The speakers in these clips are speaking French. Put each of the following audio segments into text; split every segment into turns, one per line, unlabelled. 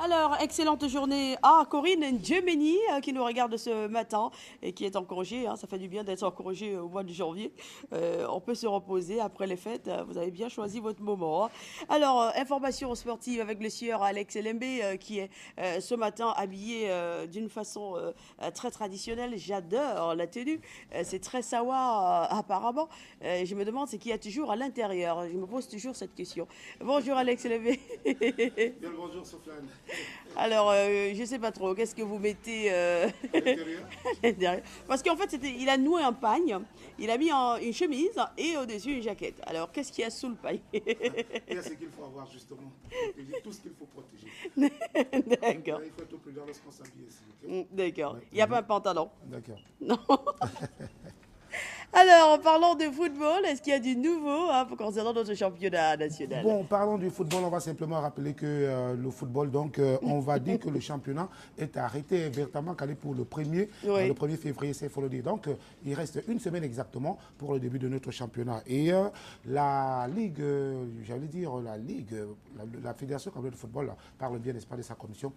Alors, excellente journée à Corinne Ndjemeni qui nous regarde ce matin et qui est en congé. Ça fait du bien d'être en congé au mois de janvier. On peut se reposer après les fêtes. Vous avez bien choisi votre moment. Alors, information sportive avec le sieur Alex Elembe qui est ce matin habillé d'une façon très traditionnelle. J'adore la tenue. C'est très sawa apparemment. Je me demande c'est qui a toujours à l'intérieur. Je me pose toujours cette question. Bonjour Alex Elembe.
Bien le bonjour Sofiane.
Alors, je sais pas trop, qu'est-ce que vous mettez
À l'intérieur.
derrière? Parce qu'en fait, il a noué un pagne, il a mis une chemise et au-dessus une jaquette. Alors, qu'est-ce qu'il y a sous le pagne?
Il y a ce qu'il faut avoir justement. Protéger tout ce qu'il faut protéger.
D'accord.
Il faut être prudent lorsqu'on s'habille ici.
D'accord.
Ouais.
Il n'y a pas un pantalon?
D'accord.
Non. Alors, en parlant de football, est-ce qu'il y a du nouveau concernant notre championnat national?
Bon, parlons du football, on va simplement rappeler que le football, donc, on va dire que le championnat est arrêté véritablement calé pour le 1er,
Oui.
le 1er février, c'est faut le dire. Donc, il reste une semaine exactement pour le début de notre championnat. Et la Ligue, j'allais dire, la Fédération congolaise de football parle bien, n'est-ce pas, de sa commission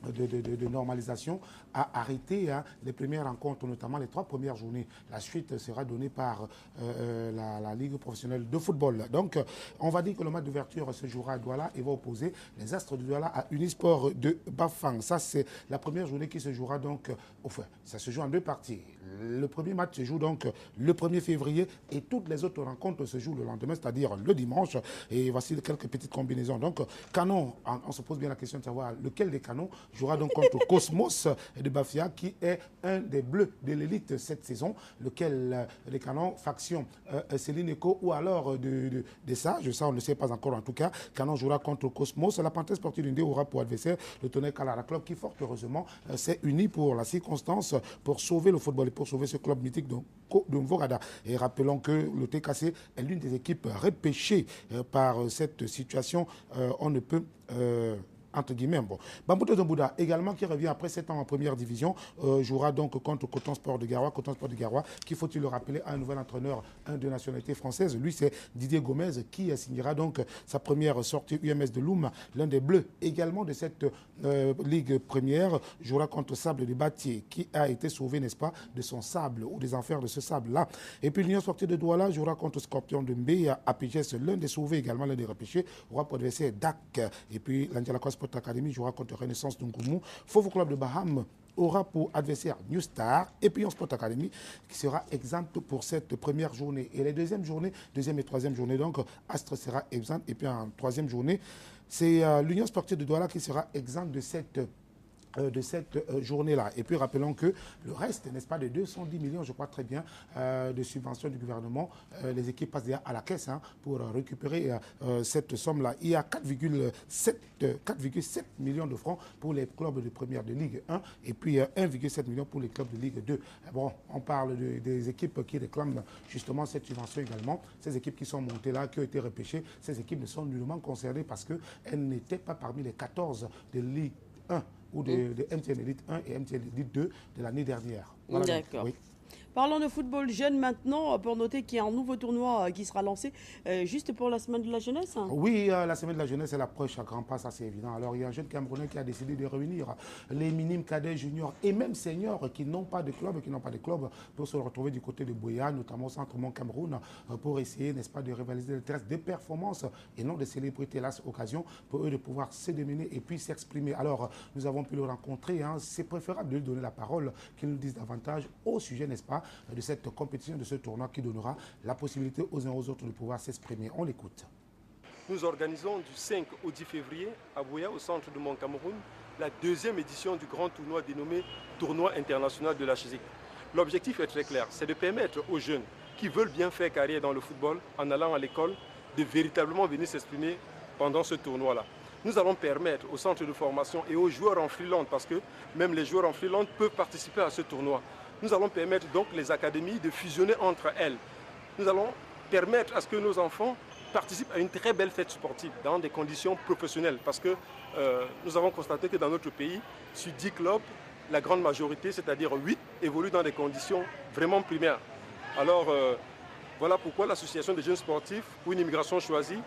de normalisation a arrêté les premières rencontres, notamment les 3 premières journées. La suite sera donnée par la Ligue professionnelle de football. Donc, on va dire que le match d'ouverture se jouera à Douala et va opposer les Astres de Douala à Unisport de Bafang. Ça, c'est la première journée qui se jouera donc, enfin, ça se joue en 2 parties. Le premier match se joue donc le 1er février et toutes les autres rencontres se jouent le lendemain, c'est-à-dire le dimanche. Et voici quelques petites combinaisons. Donc, Canon, on se pose bien la question de savoir lequel des Canons jouera donc contre Cosmos de Bafia, qui est un des bleus de l'élite cette saison, lequel les Canons, faction Céline Eco ou alors des Sages, ça on ne le sait pas encore en tout cas. Canon jouera contre Cosmos. La Panthère sportive d'Indé aura pour adversaire le Tonnerre Kalara Club qui fort heureusement s'est uni pour la circonstance pour sauver le football et pour sauver ce club mythique de Mvorada. Et rappelons que le TKC est l'une des équipes repêchées par cette situation. On ne peut entre guillemets. Bon. Bambouto Zambouda, également, qui revient après 7 ans en première division, jouera donc contre Coton Sport de Garoua. Coton Sport de Garoua, qui faut-il le rappeler, a un nouvel entraîneur, un de nationalité française. Lui, c'est Didier Gomez, qui signera donc sa première sortie UMS de Loum. L'un des bleus également de cette Ligue première jouera contre Sable de Batier, qui a été sauvé, n'est-ce pas, de son sable ou des enfers de ce sable-là. Et puis l'Union sportive de Douala jouera contre Scorpion de Mbé à Piges, l'un des sauvés également, l'un des repêchés, aura pour adversaire DAC. Et puis l'Andiala Sport Academy jouera contre Renaissance Dungoumou. Fauveau Club de Baham aura pour adversaire New Star et puis en Sport Academy qui sera exempt pour cette première journée. Et les deuxième et troisième journée, donc Astre sera exempt. Et puis en troisième journée, c'est l'Union sportive de Douala qui sera exempt de cette journée-là. Et puis rappelons que le reste, n'est-ce pas, de 210 millions, je crois très bien, de subventions du gouvernement, les équipes passent déjà à la caisse pour récupérer cette somme-là. Il y a 4,7 millions de francs pour les clubs de première de Ligue 1 et puis 1,7 million pour les clubs de Ligue 2. Bon, on parle des équipes qui réclament justement cette subvention également. Ces équipes qui sont montées là, qui ont été repêchées, ces équipes ne sont nullement concernées parce qu'elles n'étaient pas parmi les 14 de Ligue 1 ou de MTN Elite 1 et MTN Elite 2 de l'année dernière. Voilà.
D'accord.
Oui.
Parlons de football jeune maintenant, pour noter qu'il y a un nouveau tournoi qui sera lancé juste pour la semaine de la jeunesse.
Oui, la semaine de la jeunesse, elle approche à grands pas, ça c'est évident. Alors il y a un jeune Camerounais qui a décidé de réunir les minimes, cadets, juniors et même seniors qui n'ont pas de club, pour se retrouver du côté de Boya, notamment au centre Mont Cameroun, pour essayer, n'est-ce pas, de rivaliser les traces de performances et non de célébrité. Là, c'est l'occasion pour eux de pouvoir se démener et puis s'exprimer. Alors, nous avons pu le rencontrer. C'est préférable de lui donner la parole, qu'il nous dise davantage au sujet, n'est-ce pas, de cette compétition, de ce tournoi qui donnera la possibilité aux uns aux autres de pouvoir s'exprimer. On l'écoute.
Nous organisons du 5 au 10 février à Boya, au centre de Mont Cameroun, la deuxième édition du grand tournoi dénommé Tournoi international de la CHISIC. L'objectif est très clair, c'est de permettre aux jeunes qui veulent bien faire carrière dans le football en allant à l'école de véritablement venir s'exprimer pendant ce tournoi-là. Nous allons permettre aux centres de formation et aux joueurs en freelance, parce que même les joueurs en freelance peuvent participer à ce tournoi. Nous allons permettre donc les académies de fusionner entre elles. Nous allons permettre à ce que nos enfants participent à une très belle fête sportive dans des conditions professionnelles. Parce que nous avons constaté que dans notre pays, sur 10 clubs, la grande majorité, c'est-à-dire 8, évoluent dans des conditions vraiment primaires. Alors voilà pourquoi l'association des jeunes sportifs pour une immigration choisie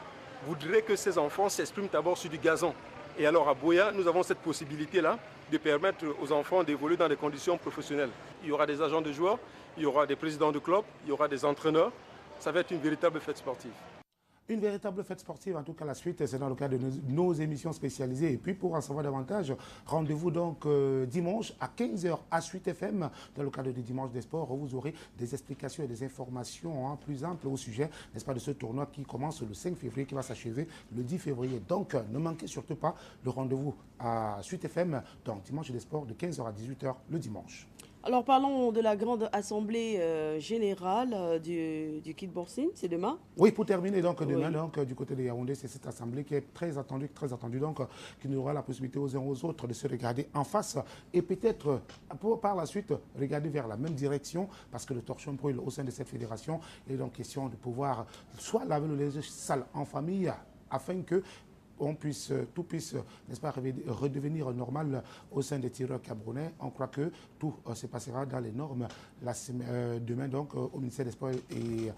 voudrait que ces enfants s'expriment d'abord sur du gazon. Et alors à Boya, nous avons cette possibilité-là de permettre aux enfants d'évoluer dans des conditions professionnelles. Il y aura des agents de joueurs, il y aura des présidents de clubs, il y aura des entraîneurs. Ça va être une véritable fête sportive.
Une véritable fête sportive, en tout cas la suite, c'est dans le cadre de nos émissions spécialisées. Et puis pour en savoir davantage, rendez-vous donc dimanche à 15 h à Suite FM, dans le cadre du Dimanche des Sports, où vous aurez des explications et des informations plus amples au sujet, n'est-ce pas, de ce tournoi qui commence le 5 février, qui va s'achever le 10 février. Donc ne manquez surtout pas le rendez-vous à Suite FM, donc Dimanche des Sports de 15 h à 18 h le dimanche.
Alors parlons de la grande assemblée générale du kickboxing, c'est demain?
Oui, pour terminer, donc demain,
Oui.
donc, du côté de Yaoundé, c'est cette assemblée qui est très attendue, donc qui nous aura la possibilité aux uns aux autres de se regarder en face et peut-être par la suite regarder vers la même direction, parce que le torchon brûle au sein de cette fédération. Il est donc question de pouvoir soit laver le linge sale en famille, afin que tout puisse, n'est-ce pas, redevenir normal au sein des tireurs camerounais. On croit que tout se passera dans les normes demain, donc, au ministère des Sports et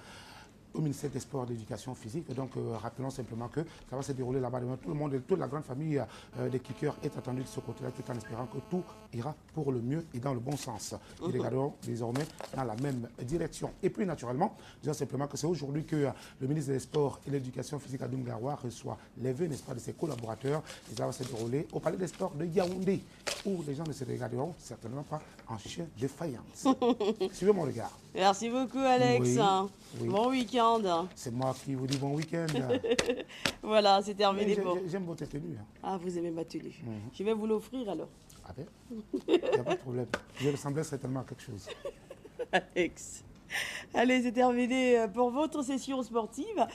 au ministère des Sports et de l'Éducation physique. Donc, rappelons simplement que ça va se dérouler là-bas demain. Tout le monde, toute la grande famille des kickers est attendue de ce côté-là, tout en espérant que tout ira pour le mieux et dans le bon sens. Nous regardons désormais dans la même direction. Et puis, naturellement, disons simplement que c'est aujourd'hui que le ministre des Sports et de l'Éducation physique, Adoum Garoua, reçoit les vœux, n'est-ce pas, de ses collaborateurs. Et ça va se dérouler au Palais des Sports de Yaoundé, où les gens ne se regarderont certainement pas en chien de faïence. Suivez mon regard.
Merci beaucoup Alex.
Oui, oui.
Bon week-end.
C'est moi qui vous dis bon week-end.
Voilà, c'est terminé.
J'aime votre tenue.
Ah, vous aimez ma tenue. Je vais vous l'offrir alors.
Ah ben, il n'y a pas de problème. Je ressemblais certainement à quelque chose.
Alex. Allez, c'est terminé pour votre session sportive.